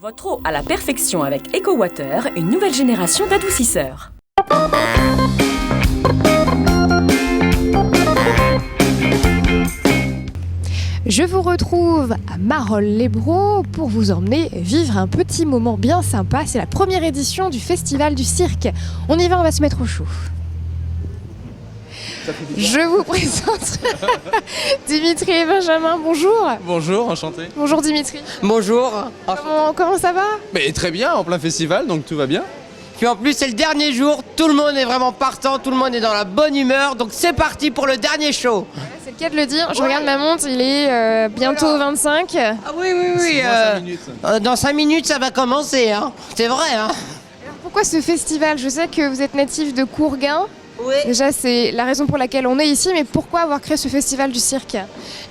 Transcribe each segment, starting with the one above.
Votre eau à la perfection avec EcoWater, une nouvelle génération d'adoucisseurs. Je vous retrouve à Marolles-les-Braaux pour vous emmener vivre un petit moment bien sympa. C'est la première édition du Festival du Cirque. On y va, on va se mettre au chaud. Je vous présente Dimitri et Benjamin, bonjour. Bonjour, enchanté. Bonjour Dimitri. Bonjour. Comment ça va? Mais très bien, en plein festival, donc tout va bien. Puis en plus c'est le dernier jour, tout le monde est vraiment partant, tout le monde est dans la bonne humeur, donc c'est parti pour le dernier show. C'est le cas de le dire, je regarde ma montre, il est bientôt 25. Ah oui, 5 minutes. dans 5 minutes ça va commencer, hein. C'est vrai, hein. Alors pourquoi ce festival? Je sais que vous êtes natif de Courgain. Oui. Déjà, c'est la raison pour laquelle on est ici, mais pourquoi avoir créé ce festival du cirque?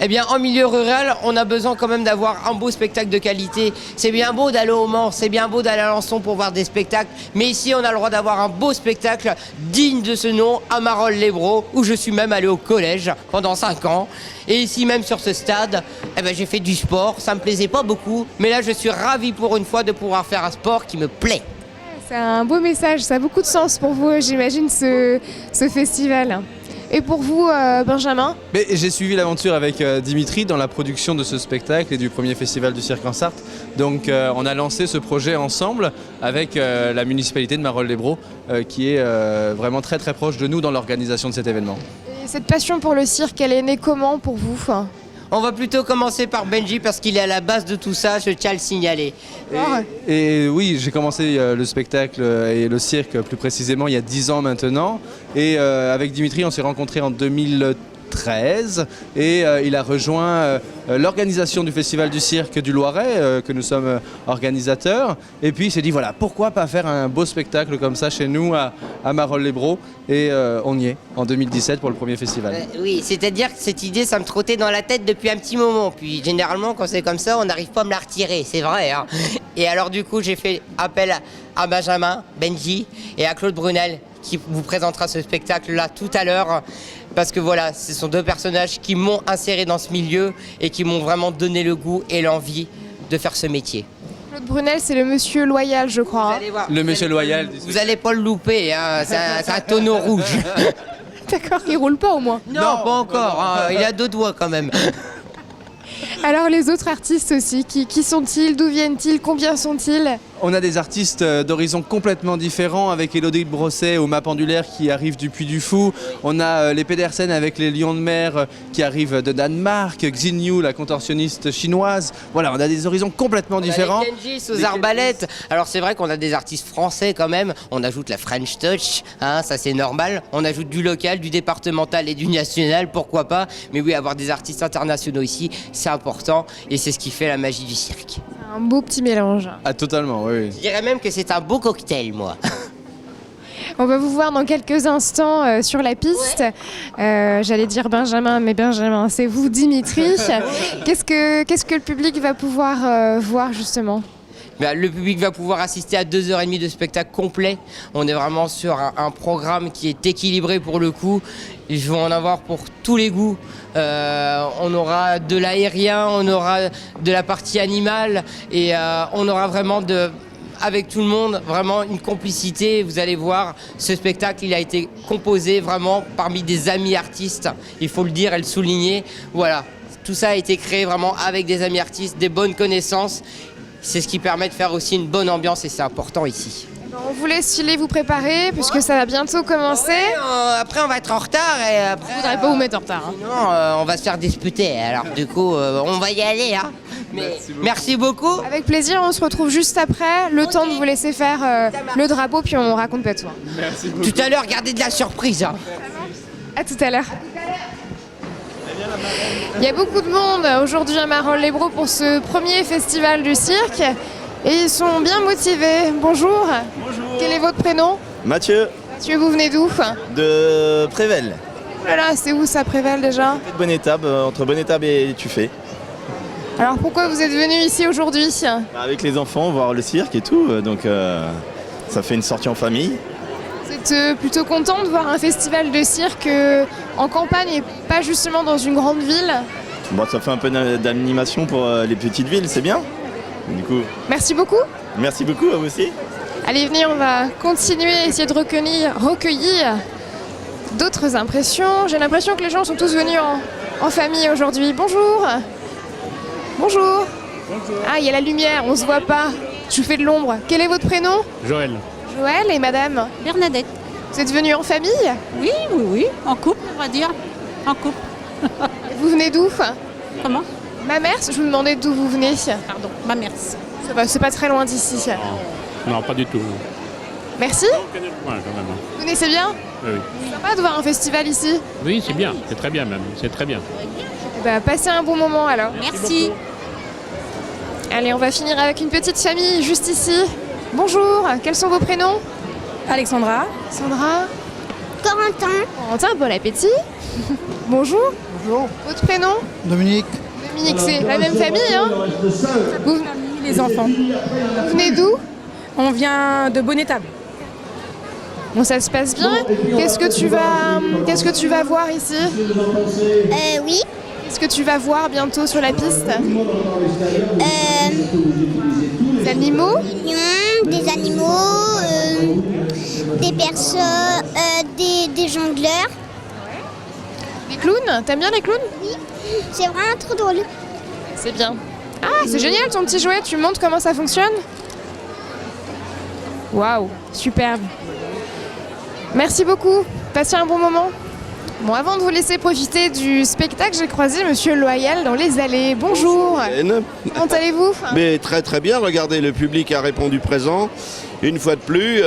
Eh bien en milieu rural, on a besoin quand même d'avoir un beau spectacle de qualité. C'est bien beau d'aller au Mans, c'est bien beau d'aller à Alençon pour voir des spectacles, mais ici on a le droit d'avoir un beau spectacle digne de ce nom, à Marolles-les-Braaux, où je suis même allé au collège pendant 5 ans. Et ici même sur ce stade, eh ben, j'ai fait du sport, ça me plaisait pas beaucoup, mais là je suis ravi pour une fois de pouvoir faire un sport qui me plaît. C'est un beau message, ça a beaucoup de sens pour vous, j'imagine, ce festival. Et pour vous, Benjamin? Mais j'ai suivi l'aventure avec Dimitri dans la production de ce spectacle et du premier festival du cirque en Sarthe. Donc on a lancé ce projet ensemble avec la municipalité de Marolles-les-Braaux qui est vraiment très très proche de nous dans l'organisation de cet événement. Et cette passion pour le cirque, elle est née comment pour vous? On va plutôt commencer par Benji parce qu'il est à la base de tout ça, je tiens à le signaler. Et oui, j'ai commencé le spectacle et le cirque plus précisément il y a 10 ans maintenant. Et avec Dimitri, on s'est rencontrés en 2013 et il a rejoint l'organisation du Festival du Cirque du Loiret, que nous sommes organisateurs. Et puis il s'est dit voilà, pourquoi pas faire un beau spectacle comme ça chez nous à Marolles-les-Braaux. Et on y est en 2017 pour le premier festival. Oui, c'est-à-dire que cette idée, ça me trottait dans la tête depuis un petit moment. Puis généralement, quand c'est comme ça, on n'arrive pas à me la retirer, c'est vrai, hein. Et alors du coup, j'ai fait appel à Benjamin, Benji et à Claude Brunel, qui vous présentera ce spectacle-là tout à l'heure. Parce que voilà, ce sont deux personnages qui m'ont inséré dans ce milieu et qui m'ont vraiment donné le goût et l'envie de faire ce métier. Claude Brunel, c'est le monsieur loyal, je crois. Vous allez voir, Le monsieur loyal. vous n'allez pas le louper, hein, c'est un tonneau rouge. D'accord, il roule pas au moins. Non, pas encore, hein, il a 2 doigts quand même. Alors les autres artistes aussi, qui sont-ils? D'où viennent-ils? Combien sont-ils? On a des artistes d'horizons complètement différents avec Élodie Brosset au mât pendulaire qui arrive du Puy du Fou. On a les Pedersen avec les Lions de mer qui arrivent de Danemark, Xin Yu, la contorsionniste chinoise. Voilà, on a des horizons complètement différents. Les Kenjis aux arbalètes. Alors c'est vrai qu'on a des artistes français quand même. On ajoute la French Touch, hein, ça c'est normal. On ajoute du local, du départemental et du national, pourquoi pas. Mais oui, avoir des artistes internationaux ici, c'est important et c'est ce qui fait la magie du cirque. Un beau petit mélange. Ah totalement, oui. Je dirais même que c'est un beau cocktail, moi. On va vous voir dans quelques instants sur la piste. J'allais dire Benjamin, mais Benjamin, c'est vous, Dimitri. Qu'est-ce que le public va pouvoir voir justement? Le public va pouvoir assister à 2h30 de spectacle complet. On est vraiment sur un programme qui est équilibré pour le coup. Ils vont en avoir pour tous les goûts. On aura de l'aérien, on aura de la partie animale et on aura vraiment avec tout le monde, vraiment une complicité. Vous allez voir, ce spectacle, il a été composé vraiment parmi des amis artistes. Il faut le dire et le souligner. Voilà, tout ça a été créé vraiment avec des amis artistes, des bonnes connaissances. C'est ce qui permet de faire aussi une bonne ambiance et c'est important ici. On vous laisse filer, vous préparer, puisque ça va bientôt commencer. Après, on va être en retard et après... Je voudrais pas vous mettre en retard. Hein. Sinon, on va se faire disputer. Alors du coup, on va y aller. Hein. Mais, merci beaucoup. Avec plaisir, on se retrouve juste après. Le temps de vous laisser faire le drapeau, puis on raconte pas tout. Merci beaucoup. Tout à l'heure, gardez de la surprise. Hein. À tout à l'heure. Il y a beaucoup de monde aujourd'hui à Marolles-les-Braaux pour ce premier festival du cirque. Et ils sont bien motivés. Bonjour. Bonjour. Quel est votre prénom? Mathieu Mathieu, vous venez d'où? de Prével. Voilà, c'est où ça, Préval déjà? Bonne étape, entre Bonne étape et Tuffet. Alors pourquoi vous êtes venu ici aujourd'hui? Avec les enfants, voir le cirque et tout, donc ça fait une sortie en famille. Vous êtes plutôt content de voir un festival de cirque en campagne et pas justement dans une grande ville? Bon, ça fait un peu d'animation pour les petites villes, c'est bien. Du coup, Merci beaucoup. merci beaucoup à vous aussi. Allez, venez, on va continuer à essayer de recueillir d'autres impressions. J'ai l'impression que les gens sont tous venus en famille aujourd'hui. Bonjour. Bonjour. Ah, il y a la lumière, on se voit pas. Je vous fais de l'ombre. Quel est votre prénom? Joël. Joël et madame. Bernadette. Vous êtes venus en famille? Oui, oui, oui. En couple, on va dire. En couple. Vous venez d'où? Comment? Ma mère, je vous demandais d'où vous venez. Pardon, ma mère. C'est pas très loin d'ici. Non, pas du tout. Merci. On connaît le coin quand même. Vous connaissez bien? Oui, C'est sympa de voir un festival ici. oui c'est bien. C'est très bien même. C'est très bien. Passez un bon moment alors. Merci. Allez, on va finir avec une petite famille juste ici. Bonjour, quels sont vos prénoms? Alexandra. Sandra. Corentin. Corentin, bon appétit. Bonjour. Bonjour. Votre prénom? Dominique. Dominique, c'est la même famille, hein? Vous Les enfants. venez d'où? On vient de Bonnet-Table. Bon, ça se passe bien. Qu'est-ce que tu vas voir ici? Oui. Qu'est-ce que tu vas voir bientôt sur la piste? Des animaux? Des animaux, des personnes, des jongleurs. Des clowns? T'aimes bien les clowns? C'est vraiment trop drôle. C'est bien. Ah, c'est génial ton petit jouet. Tu montres comment ça fonctionne? Waouh, superbe. Merci beaucoup. Passez un bon moment. Bon, avant de vous laisser profiter du spectacle, j'ai croisé Monsieur Loyal dans les allées. Bonjour. Comment allez-vous? Mais très très bien, regardez, le public a répondu présent. Une fois de plus,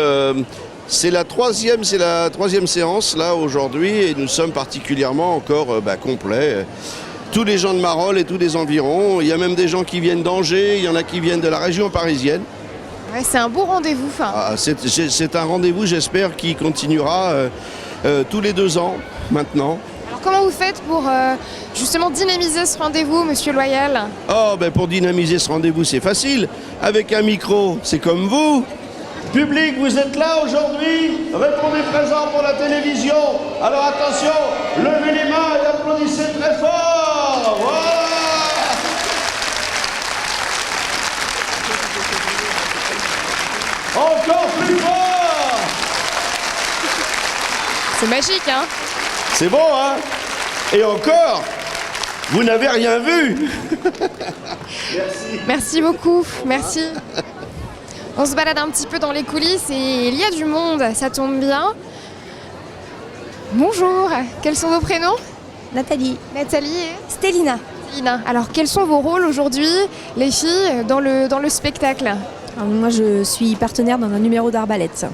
c'est la troisième séance là aujourd'hui et nous sommes particulièrement encore complets. Tous les gens de Marolles et tous les environs, il y a même des gens qui viennent d'Angers, il y en a qui viennent de la région parisienne. Ouais, c'est un beau rendez-vous. C'est un rendez-vous, j'espère, qui continuera tous les 2 ans maintenant. Alors comment vous faites pour justement dynamiser ce rendez-vous, Monsieur Loyal? Pour dynamiser ce rendez-vous, c'est facile. Avec un micro, c'est comme vous. Public, vous êtes là aujourd'hui? Répondez présent pour la télévision. Alors attention, levez les mains et applaudissez très fort. Voilà. Encore plus fort. C'est magique, hein? C'est bon, hein? Et encore, vous n'avez rien vu. Merci beaucoup, merci. On se balade un petit peu dans les coulisses et il y a du monde, ça tombe bien. Bonjour, quels sont vos prénoms? Nathalie. Nathalie et Stélina. Lina. Alors quels sont vos rôles aujourd'hui, les filles, dans le spectacle? Alors, moi, je suis partenaire dans un numéro d'arbalète.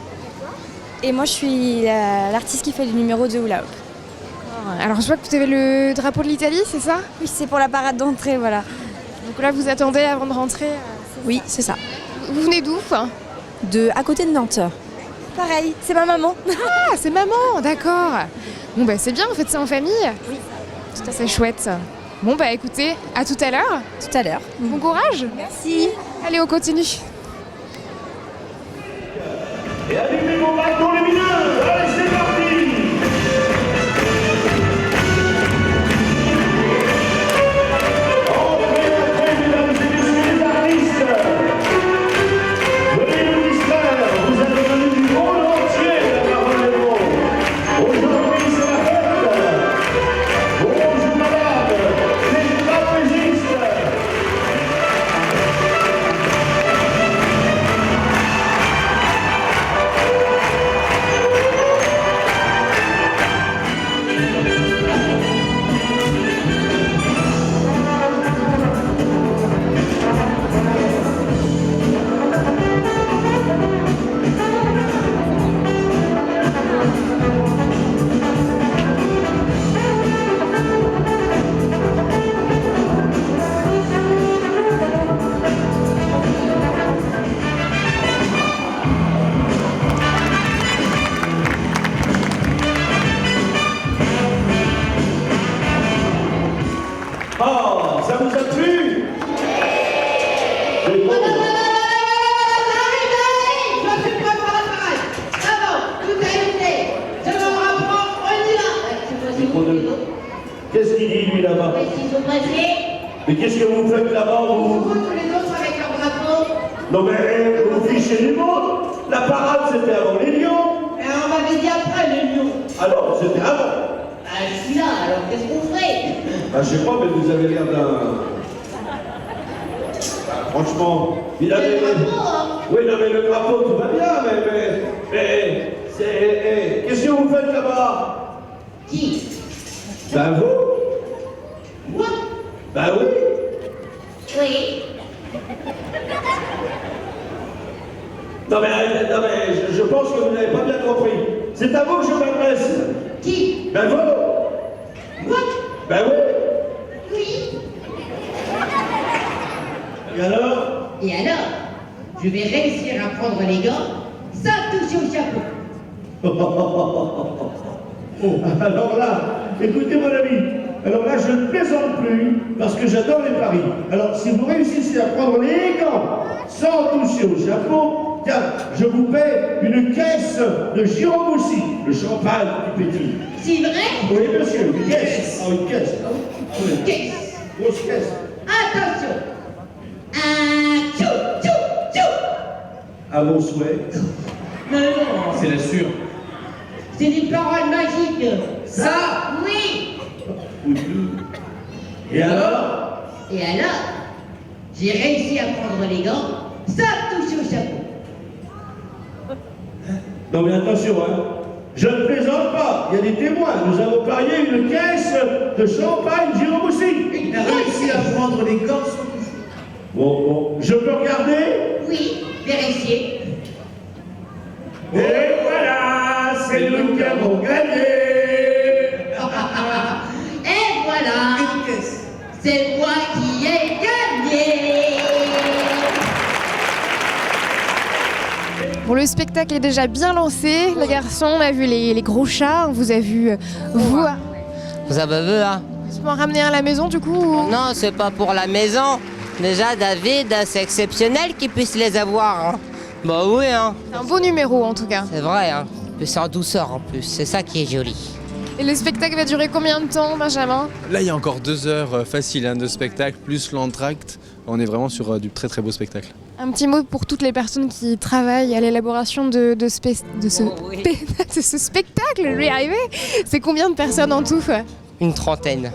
Et moi, je suis l'artiste qui fait le numéro de hula hoop. Alors je vois que vous avez le drapeau de l'Italie, c'est ça? Oui, c'est pour la parade d'entrée, voilà. Donc là vous attendez avant de rentrer. Oui, c'est ça. Vous venez d'où? À côté de Nantes. Pareil, c'est ma maman. Ah, c'est maman, d'accord. Bon c'est bien, vous faites ça en famille? Oui. Tout à fait chouette. Bon écoutez, à tout à l'heure. Tout à l'heure. Bon courage. Merci. Allez, on continue. Et allumez vos bâtons lumineux. Allez, c'est parti. Entrez, mesdames et messieurs les artistes. Veuillez vous distraire, vous êtes venus du monde entier de la Marolles. Aujourd'hui, c'est la fête. Bonjour madame, les trapézistes. Oh, ça vous a plu? C'est beau. Qu'est-ce qu'il dit lui là-bas? Mais qu'est-ce que vous faites là-bas vous? Les autres avec leur drapeau. Non mais vous fichez du monde. La parade c'était avant les lions. On m'avait dit après les lions. Alors c'était avant. Je suis là, alors qu'est-ce qu'on ferait? Je sais pas, mais vous avez l'air d'un... Franchement, il avait... Le drapeau, hein. Oui, non mais le drapeau tout va bien, mais c'est... Qu'est-ce que vous faites là-bas? Qui? Ben vous? Moi? Ben oui. Oui. Non mais je pense que vous n'avez pas bien compris. C'est à vous que je m'adresse. Qui? Ben vous? Moi? Ben oui. Oui. Et alors? Et alors, je vais réussir à prendre les gants sans toucher au chapeau. Alors là, écoutez mon ami, alors là je ne plaisante plus parce que j'adore les paris. Alors si vous réussissez à prendre les gants sans toucher au chapeau, tiens, je vous paie une caisse de Giromoussi, le champagne qui pétille. C'est vrai? Oui monsieur, une caisse. Ah une caisse. Une caisse. Grosse caisse. Attention. Tchou, tchou, tchou. À vos souhaits. Non, non, C'est la sûre. c'est des paroles magiques. Ça? Oui. Et alors? Et alors, j'ai réussi à prendre les gants sans toucher au chapeau. Non mais attention, hein. Je ne plaisante pas, il y a des témoins. Nous avons parié une caisse de champagne Giromoussi. Il a réussi à prendre les gants sans toucher. Bon, je peux regarder? Oui, vérifiez. Et voilà, c'est nous qui avons gagné. Et voilà, c'est moi qui ai gagné. Bon, le spectacle est déjà bien lancé. Les garçons, on a vu les gros chats, on vous a vu vous. Vous avez vu, hein? Tu peux en ramener un à la maison du coup ou... Non, c'est pas pour la maison. Déjà, David, c'est exceptionnel qu'il puisse les avoir, hein. Bah oui, hein. C'est un beau numéro en tout cas. C'est vrai, hein. Puis c'est en douceur en plus, c'est ça qui est joli. Et le spectacle va durer combien de temps, Benjamin? Là, il y a encore 2 heures faciles de spectacle, plus l'entracte. On est vraiment sur du très très beau spectacle. Un petit mot pour toutes les personnes qui travaillent à l'élaboration de ce spectacle, je vais y arriver. C'est combien de personnes en tout? Une trentaine.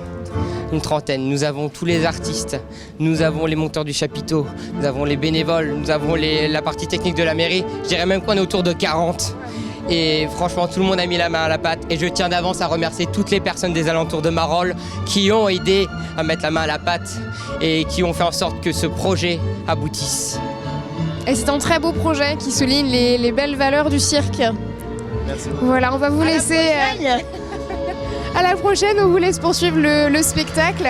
Nous avons tous les artistes, nous avons les monteurs du chapiteau, nous avons les bénévoles, nous avons la partie technique de la mairie. Je dirais même qu'on est autour de 40. Et franchement, tout le monde a mis la main à la pâte. Et je tiens d'avance à remercier toutes les personnes des alentours de Marolles qui ont aidé à mettre la main à la pâte et qui ont fait en sorte que ce projet aboutisse. Et c'est un très beau projet qui souligne les belles valeurs du cirque. Merci. Voilà, on va vous laisser... À la prochaine, on vous laisse poursuivre le spectacle.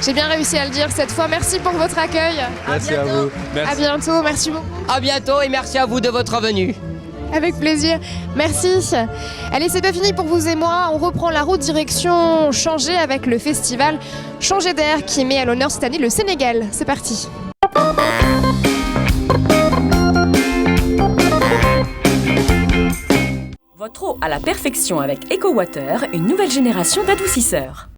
J'ai bien réussi à le dire cette fois. Merci pour votre accueil. Merci à vous. Merci. À bientôt, merci beaucoup. À bientôt et merci à vous de votre venue. Avec plaisir. Merci. Allez, c'est pas fini pour vous et moi. On reprend la route direction Changer avec le festival Changer d'air qui met à l'honneur cette année le Sénégal. C'est parti. Votre eau à la perfection avec EcoWater, une nouvelle génération d'adoucisseurs.